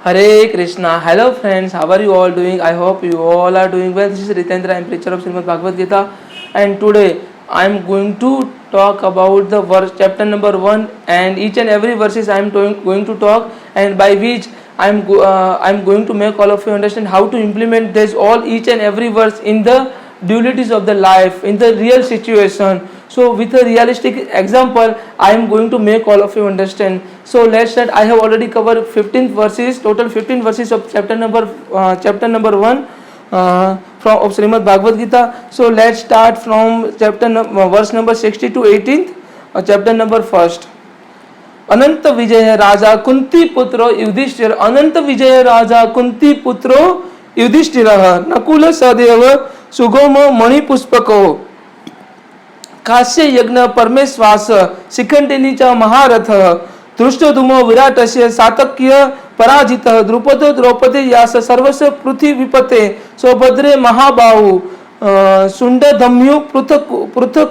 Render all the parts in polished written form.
Hare Krishna. Hello friends, how are you all doing? I hope you all are doing well. This is Ritendra, I am preacher of Srimad Bhagavad Gita, and today I am going to talk about the verse chapter number 1, and each and every verses I am going to talk, and by which I am going to make all of you understand how to implement this all each and every verse in the dualities of the life, in the real situation. So with a realistic example, I am going to make all of you understand. So let's start. I have already covered 15 verses, total 15 verses of chapter number 1 from of Srimad Bhagavad Gita. So let's start from verse number 60 to 18th, chapter number 1st. अनंत विजय राजा कुंती पुत्रो युधिष्ठिर, अनंत विजय राजा कुंती पुत्रो युधिष्ठिर, नकुल सदेव सुगम मणिपुष्पको, काश्य यज्ञ परमेश्वास, शिखंडिनीचा महारथ, धृष्टधुमो विराटस्य सातक्य पराजितः, द्रुपदो द्रौपदी यास सर्वस्व पृथ्वीपते, सौभद्रे महाबाहु, सुंडधम्यु पृथक पृथक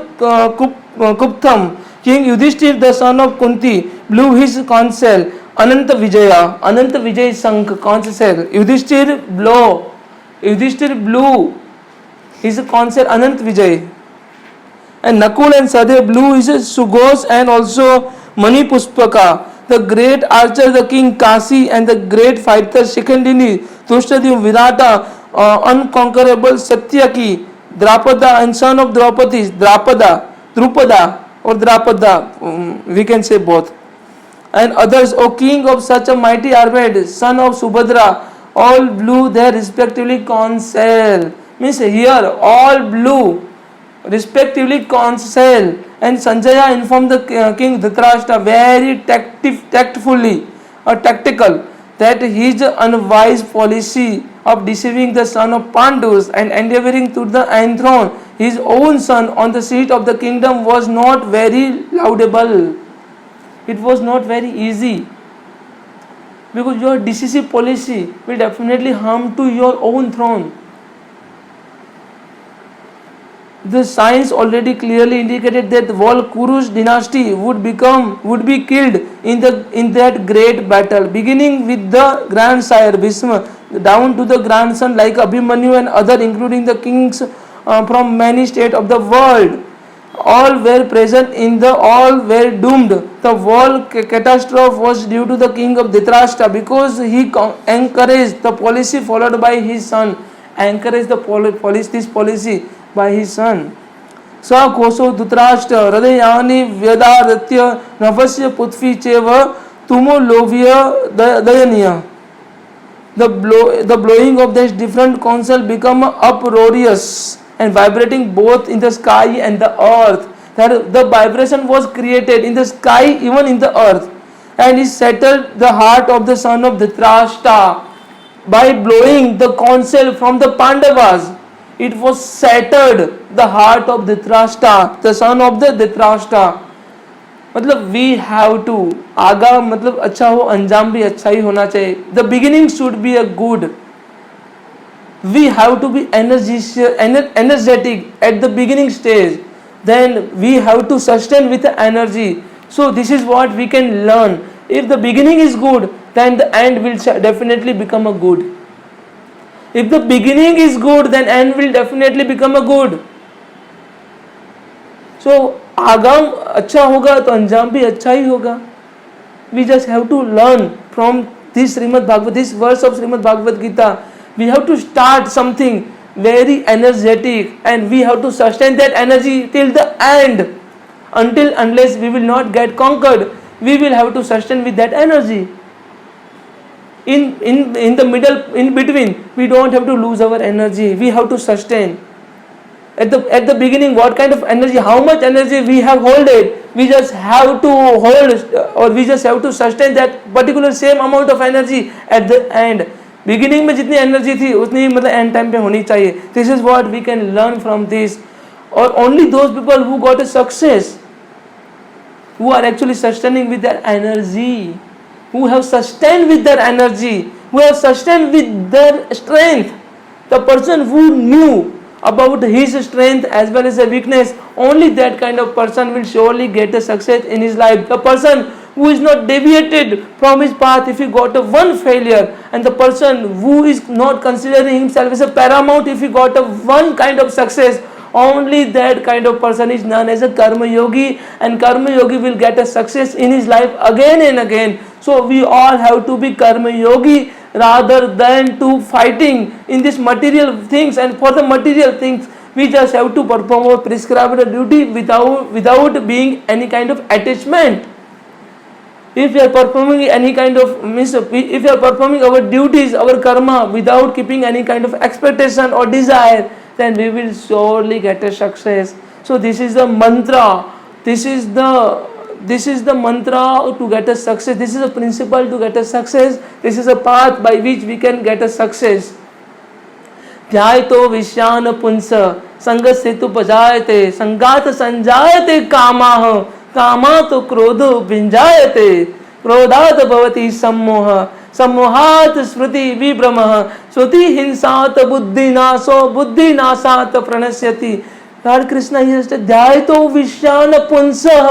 कुप्थम, King Yudhishthir, the son of Kunti, blew his conch shell. Ananta Vijaya, Ananta Vijay sank conch shell. Yudhishthir blew his conch shell Anant Vijay. And Nakul and Sadev blew his sugos and also Mani Puspaka. The great archer, the king Kasi, and the great fighter Shikhandini, Tushtadhyu Virata, unconquerable Satyaki, Drapada and son of Draupadi, Drupada or Drapada, we can say both, and others, O king of such a mighty army, son of Subhadra, all blew their respectively conch shell. Means here all blew respectively conch shell, and Sanjaya informed the king Dhritarashtra very tactfully or tactical that his unwise policy of deceiving the son of Pandus and endeavoring to enthrone his own son on the seat of the kingdom was not very laudable. It was not very easy, because your decisive policy will definitely harm to your own throne. The signs already clearly indicated that the whole Kuru's dynasty would be killed in that great battle, beginning with the grandsire Bhishma down to the grandson like Abhimanyu and other, including the kings from many states of the world. All were present all were doomed. The whole catastrophe was due to the king of Dhritarashtra, because he encouraged the policy followed by his son. Encouraged this policy by his son. Sa Koso Dhritarashtra Hridayani Vyadatya Navasya Putvi Cheva Tumo Lovya Dayaniya. The blowing of this different counsel become uproarious and vibrating both in the sky and the earth. That the vibration was created in the sky, even in the earth, and it settled the heart of the son of Dhritarashtra by blowing the counsel from the Pandavas. It was shattered the heart of Dhritarashtra, the son of the Dhritarashtra. मतलब we have to आगा मतलब अच्छा हो, अंजाम भी अच्छा ही होना चाहिए. The beginning should be a good. We have to be energetic at the beginning stage. Then we have to sustain with the energy. So this is what we can learn. If the beginning is good, then the end will definitely become a good. If the beginning is good, then end will definitely become a good. So आगाम अच्छा होगा तो अंजाम भी अच्छा ही होगा. We just have to learn from this verse of Srimad Bhagavad Gita. We have to start something very energetic, and we have to sustain that energy till the end. Unless we will not get conquered, we will have to sustain with that energy. In the middle, in between, we don't have to lose our energy. We have to sustain. At the beginning, what kind of energy, how much energy we have hold it, we just have to hold, or we just have to sustain that particular same amount of energy at the end. Beginning में जितनी energy थी उतनी मतलब end time पे होनी चाहिए. This is what we can learn from this. Or only those people who got a success, who are actually sustaining with their energy, who have sustained with their energy, who have sustained with their strength. The person who knew about his strength as well as a weakness, only that kind of person will surely get a success in his life. The person who is not deviated from his path, if he got a one failure, and the person who is not considering himself as a paramount, if he got a one kind of success, only that kind of person is known as a karma yogi, and karma yogi will get a success in his life again and again. So we all have to be karma yogi rather than to fighting in these material things. And for the material things, we just have to perform our prescribed duty without being any kind of attachment. If we are performing any kind of if we are performing our duties, our karma, without keeping any kind of expectation or desire, then we will surely get a success. So this is the mantra. This is the mantra to get a success. This is a principle to get a success. This is a path by which we can get a success. ध्यायतो विश्यान पुंस संग सेतु पजायते संगात संजायते कामाः कामात् क्रोधो भिञ्जायते क्रोधात् भवति सम्मोह सम्मोहात् स्मृति विभ्रमः स्मृति हिंसात् बुद्धिनाशो बुद्धिनाशात् प्रणश्यति. Lord Krishna here ध्यायतो विश्यान पुंसः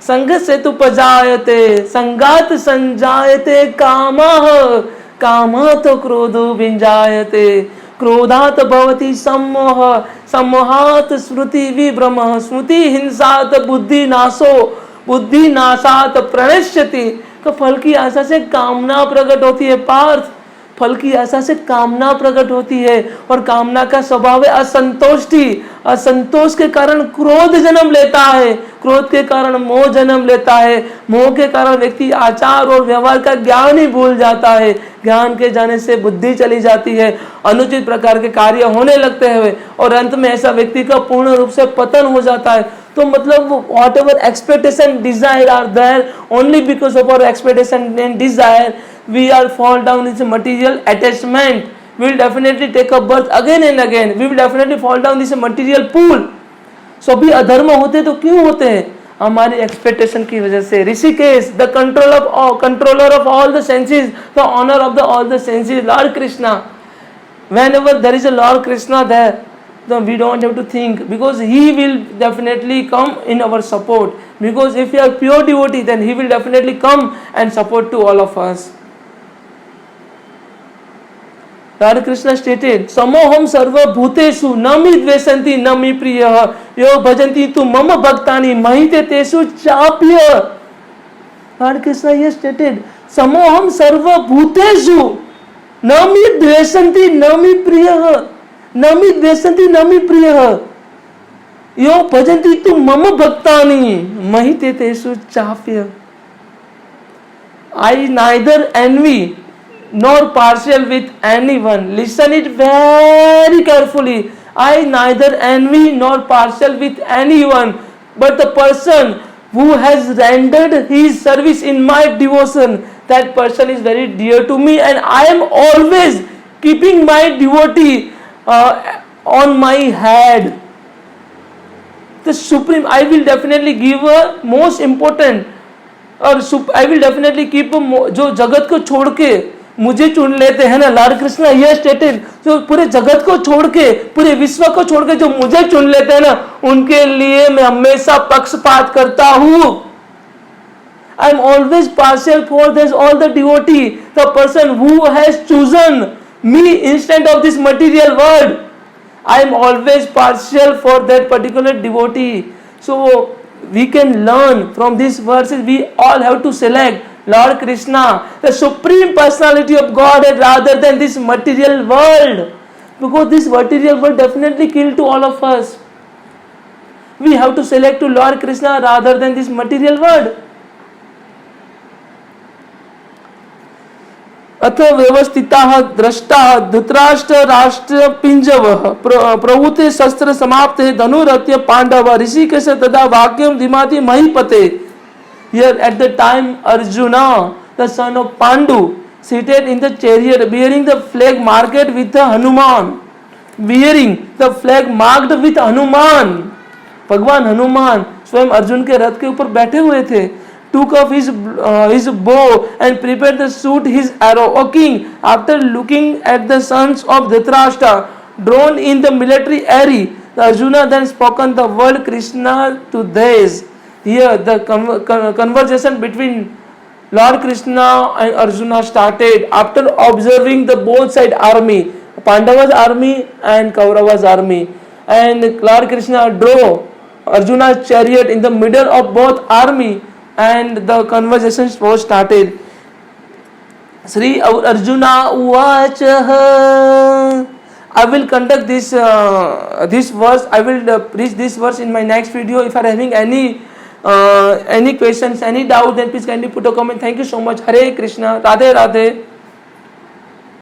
संग सेतु पजायते संगात संजायते कामाः कामात् क्रोधो भिञ्जायते क्रोधात् भवति सम्मोह सम्मोहात् स्मृति विभ्रमः स्मृति हिंसात् बुद्धिनाशो बुद्धिनाशात् प्रणश्यति. तो फल की आशा से कामना प्रकट होती है पार्थ. फल की आशा से कामना प्रकट होती है, और कामना का स्वभाव है असंतोषी. असंतोष के कारण क्रोध जन्म लेता है, क्रोध के कारण मोह जन्म लेता है, मोह के कारण व्यक्ति आचार और व्यवहार का ज्ञान ही भूल जाता है. ज्ञान के जाने से बुद्धि चली जाती है, अनुचित प्रकार के कार्य होने लगते हैं, और अंत में ऐसा व्यक्ति का पूर्ण रूप से पतन हो जाता है. तो मतलब whatever expectation desire are there, only because of our expectation and desire we are fall down into material attachment. We will definitely take a birth again and again. We will definitely fall down this material pool. So भी अधर्म होते तो क्यों होते हैं? हमारी expectation की वजह से. Rishikesh, the controller of all the senses, the honor of the all the senses, Lord Krishna. Whenever there is a Lord Krishna there, then we don't have to think, because he will definitely come in our support. Because if we are pure devotee, then he will definitely come and support to all of us. Lord Krishna stated, Samoham sarva bhuteshu nami dvesanti nami priyah yo bhajanti tu mama bhaktani mahite tesu chapya. Lord Krishna here stated, Samoham sarva bhuteshu nami dvesanti nami priyah nami dvesanti nami priyah yo bhajanti tu mama bhaktani mahite tesu chapya. I neither envy nor partial with anyone. Listen it very carefully. I neither envy nor partial with anyone, but the person who has rendered his service in my devotion, that person is very dear to me, and I am always keeping my devotee on my head. The supreme, I will definitely give a most important, और I will definitely keep जो जगत को छोड़ के मुझे चुन लेते हैं ना. लॉर्ड कृष्णा ये स्टेटेड, जो पूरे जगत को छोड़ के, पूरे विश्व को छोड़ के जो मुझे चुन लेते हैं ना, उनके लिए मैं हमेशा पक्षपात करता हूँ. I am always partial for this all the devotee, the person who has chosen me instead of this material world. I am always partial for that particular devotee. So we can learn from these verses. We all have to select Lord Krishna, the supreme personality of Godhead, rather than this material world, because this material world definitely kill to all of us. We have to select to Lord Krishna rather than this material world. अथ व्यवस्थिताः द्रष्टाः धृतराष्ट्र राष्ट्र पिंजवः प्रभूते शस्त्र समाप्ते धनुरत्य पांडव ऋषिकेश तदा वाक्यम धीमाति महीपते. Here at the time Arjuna, the son of Pandu, seated in the chariot bearing the flag marked with the Hanuman, bearing the flag marked with Hanuman. भगवान हनुमान स्वयं अर्जुन के रथ के ऊपर बैठे हुए थे. Took off his bow and prepared to shoot his arrow. O king, after looking at the sons of Dhritarashtra drawn in the military array, Arjuna then spoken the word Krishna to these. here the conversation between Lord Krishna and Arjuna started after observing the both side army, Pandavas army and Kauravas army, and Lord Krishna drove Arjuna's chariot in the middle of both army, and the conversation was started. Sri Arjuna Uvachaha. I will conduct this verse. I will preach this verse in my next video. If you are having any questions, any doubt, then please kindly put a comment. Thank you so much. Hare Krishna. Radhe Radhe.